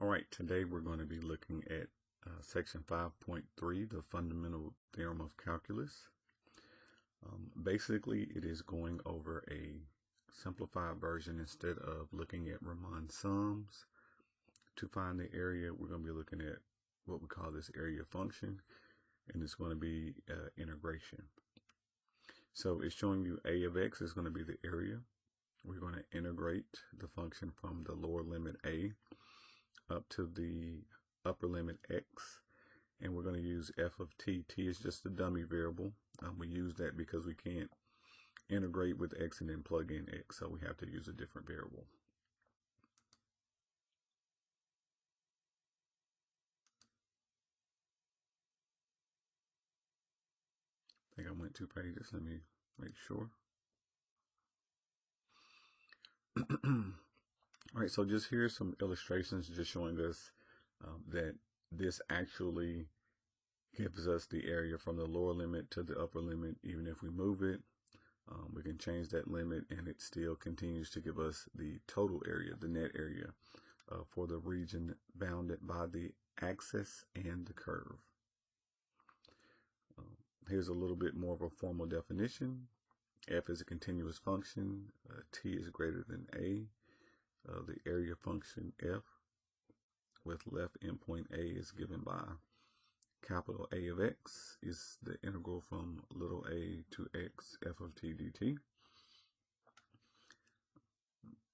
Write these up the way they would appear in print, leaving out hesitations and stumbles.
Alright, today we're going to be looking at section 5.3, the fundamental theorem of calculus. Basically, it is going over a simplified version. Instead of looking at Riemann sums to find the area, we're going to be looking at what we call this area function, and it's going to be integration. So it's showing you a of x is going to be the area. We're going to integrate the function from the lower limit a up to the upper limit x, and we're going to use f of t. T is just a dummy variable. We use that because we can't integrate with x and then plug in x, so we have to use a different variable. I think I went 2 pages. Let me make sure. All right, so just here's some illustrations just showing us that this actually gives us the area from the lower limit to the upper limit. Even if we move it, we can change that limit and it still continues to give us the total area, the net area for the region bounded by the axis and the curve. Here's a little bit more of a formal definition. F is a continuous function. T is greater than A. The area function F with left endpoint A is given by capital A of x is the integral from little a to x f of t dt.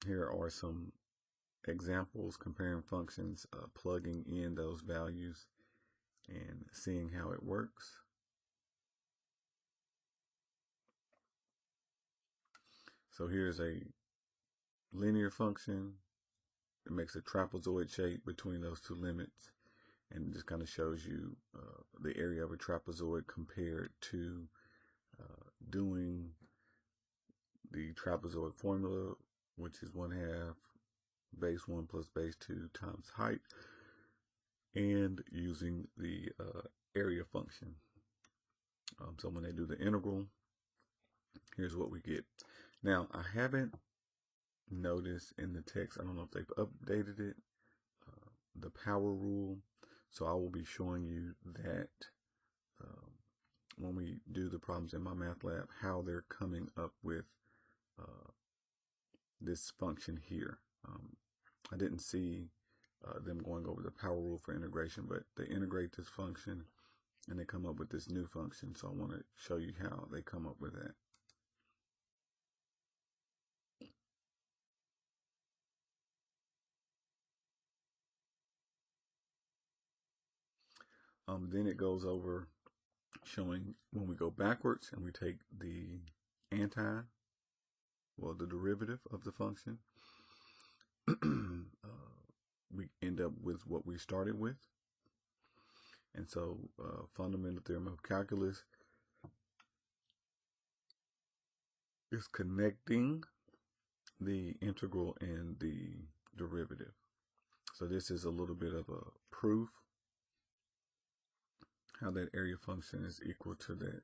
Here are some examples comparing functions, plugging in those values and seeing how it works. So here's a linear function. It makes a trapezoid shape between those two limits, and it just kind of shows you the area of a trapezoid compared to doing the trapezoid formula, which is 1/2 base 1 plus base 2 times height, and using the area function. So when they do the integral, here's what we get. Now, I haven't noticed in the text, I don't know if they've updated it, the power rule. So I will be showing you that when we do the problems in my math lab, how they're coming up with this function here. I didn't see them going over the power rule for integration, but they integrate this function and they come up with this new function. So I want to show you how they come up with that. Then it goes over showing when we go backwards and we take the the derivative of the function, we end up with what we started with. And so fundamental theorem of calculus is connecting the integral and the derivative. So this is a little bit of a proof how that area function is equal to that.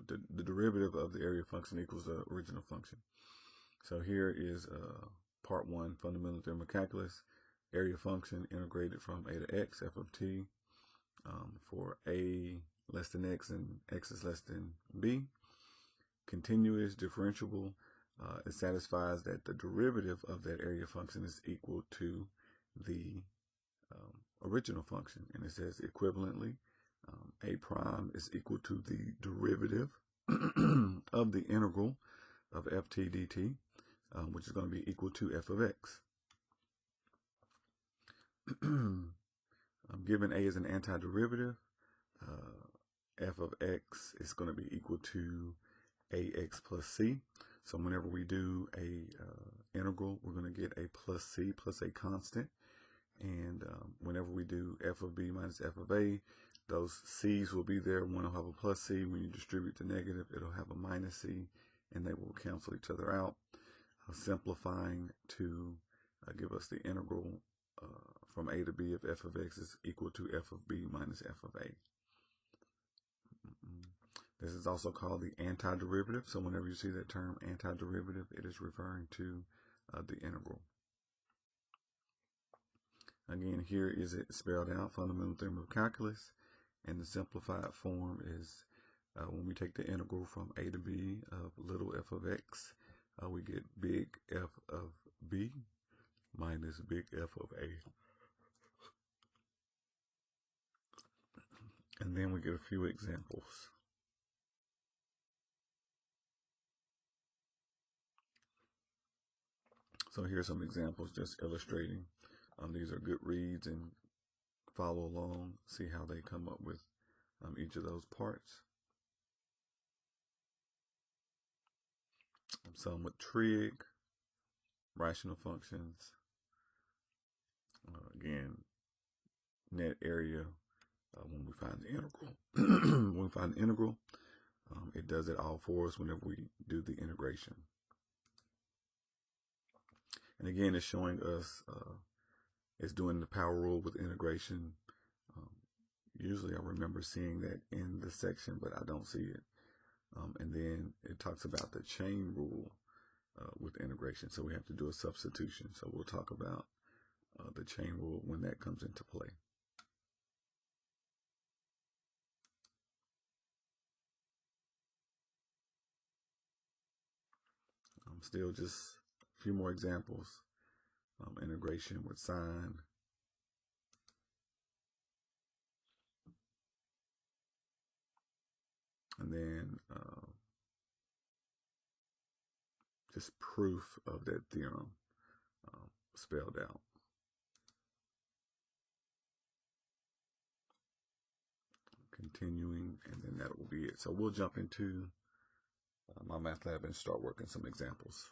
The derivative of the area function equals the original function. So here is part 1, fundamental theorem of calculus. Area function integrated from a to x, f of t, for a less than x and x is less than b. Continuous, differentiable. It satisfies that the derivative of that area function is equal to the original function. And it says equivalently, a prime is equal to the derivative of the integral of ft dt, which is going to be equal to f of x. Given a is an antiderivative, f of x is going to be equal to ax plus c. So whenever we do a integral, we're going to get a plus c plus a constant. And whenever we do f of b minus f of a, those c's will be there. One will have a plus c. When you distribute the negative, it'll have a minus c, and they will cancel each other out, simplifying to give us the integral from a to b of f of x is equal to f of b minus f of a. This is also called the antiderivative. So whenever you see that term antiderivative, it is referring to the integral. Again, here is it spelled out, fundamental theorem of calculus, and the simplified form is when we take the integral from a to b of little f of x, we get big F of b minus big F of a. And then we get a few examples. So here's some examples just illustrating. These are good reads, and follow along, see how they come up with each of those parts. Some with trig, rational functions. Again, net area when we find the integral. When we find the integral, it does it all for us whenever we do the integration. And again, it's showing us, it's doing the power rule with integration. Usually I remember seeing that in the section, but I don't see it. And then it talks about the chain rule with integration. So we have to do a substitution. So we'll talk about the chain rule when that comes into play. Still just a few more examples. Integration with sine. And then just proof of that theorem spelled out. Continuing, and then that will be it. So we'll jump into my math lab and start working some examples.